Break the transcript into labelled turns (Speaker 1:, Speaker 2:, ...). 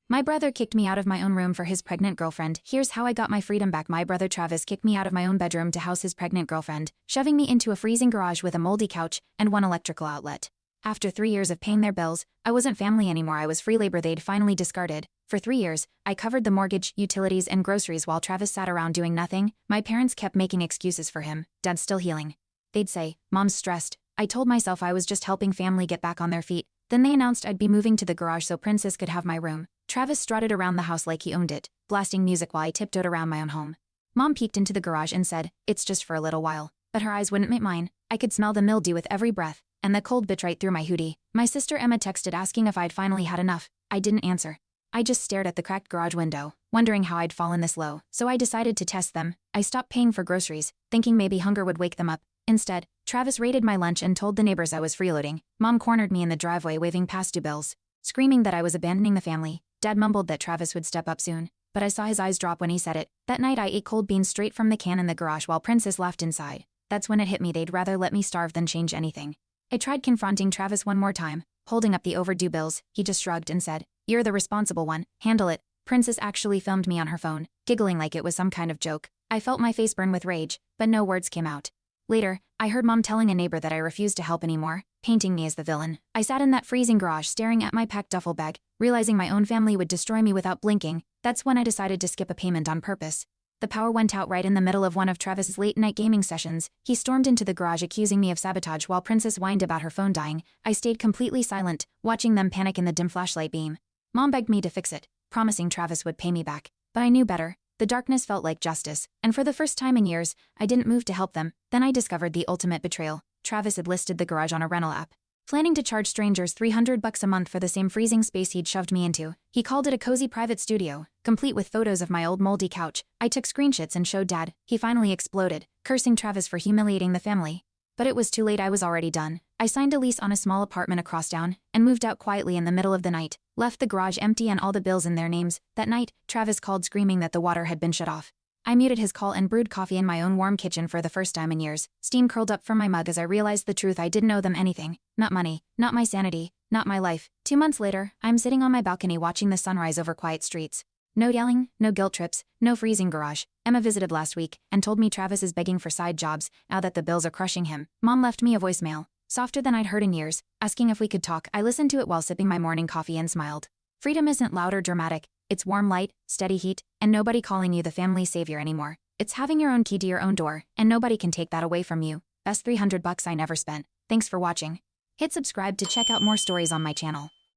Speaker 1: My brother kicked me out of my own room for his pregnant girlfriend. Here's how I got my freedom back. My brother Travis kicked me out of my own bedroom to house his pregnant girlfriend, shoving me into a freezing garage with a moldy couch and one electrical outlet. After 3 years of paying their bills, I wasn't family anymore. I was free labor they'd finally discarded. For 3 years, I covered the mortgage, utilities, and groceries while Travis sat around doing nothing. My parents kept making excuses for him. Dad's still healing. They'd say, Mom's stressed. I told myself I was just helping family get back on their feet. Then they announced I'd be moving to the garage so Princess could have my room. Travis strutted around the house like he owned it, blasting music while I tiptoed around my own home. Mom peeked into the garage and said, it's just for a little while. But her eyes wouldn't meet mine. I could smell the mildew with every breath, and the cold bit right through my hoodie. My sister Emma texted asking if I'd finally had enough. I didn't answer. I just stared at the cracked garage window, wondering how I'd fallen this low. So I decided to test them. I stopped paying for groceries, thinking maybe hunger would wake them up. Instead, Travis raided my lunch and told the neighbors I was freeloading. Mom cornered me in the driveway waving past due bills, screaming that I was abandoning the family. Dad mumbled that Travis would step up soon, but I saw his eyes drop when he said it. That night I ate cold beans straight from the can in the garage while Princess laughed inside. That's when it hit me they'd rather let me starve than change anything. I tried confronting Travis one more time, holding up the overdue bills. He just shrugged and said, you're the responsible one, handle it. Princess actually filmed me on her phone, giggling like it was some kind of joke. I felt my face burn with rage, but no words came out. Later, I heard Mom telling a neighbor that I refused to help anymore, painting me as the villain. I sat in that freezing garage staring at my packed duffel bag, realizing my own family would destroy me without blinking. That's when I decided to skip a payment on purpose. The power went out right in the middle of one of Travis's late-night gaming sessions. He stormed into the garage accusing me of sabotage while Princess whined about her phone dying. I stayed completely silent, watching them panic in the dim flashlight beam. Mom begged me to fix it, promising Travis would pay me back. But I knew better. The darkness felt like justice, and for the first time in years, I didn't move to help them. Then I discovered the ultimate betrayal. Travis had listed the garage on a rental app, planning to charge strangers $300 a month for the same freezing space he'd shoved me into. He called it a cozy private studio, complete with photos of my old moldy couch. I took screenshots and showed Dad. He finally exploded, cursing Travis for humiliating the family. But it was too late. I was already done. I signed a lease on a small apartment across town and moved out quietly in the middle of the night, left the garage empty and all the bills in their names. That night, Travis called screaming that the water had been shut off. I muted his call and brewed coffee in my own warm kitchen for the first time in years. Steam curled up from my mug as I realized the truth. I didn't owe them anything. Not money, not my sanity, not my life. 2 months later, I'm sitting on my balcony watching the sunrise over quiet streets. No yelling, no guilt trips, no freezing garage. Emma visited last week and told me Travis is begging for side jobs now that the bills are crushing him. Mom left me a voicemail, softer than I'd heard in years, asking if we could talk. I listened to it while sipping my morning coffee and smiled. Freedom isn't loud or dramatic. It's warm light, steady heat, and nobody calling you the family savior anymore. It's having your own key to your own door, and nobody can take that away from you. Best $300 I never spent. Thanks for watching. Hit subscribe to check out more stories on my channel.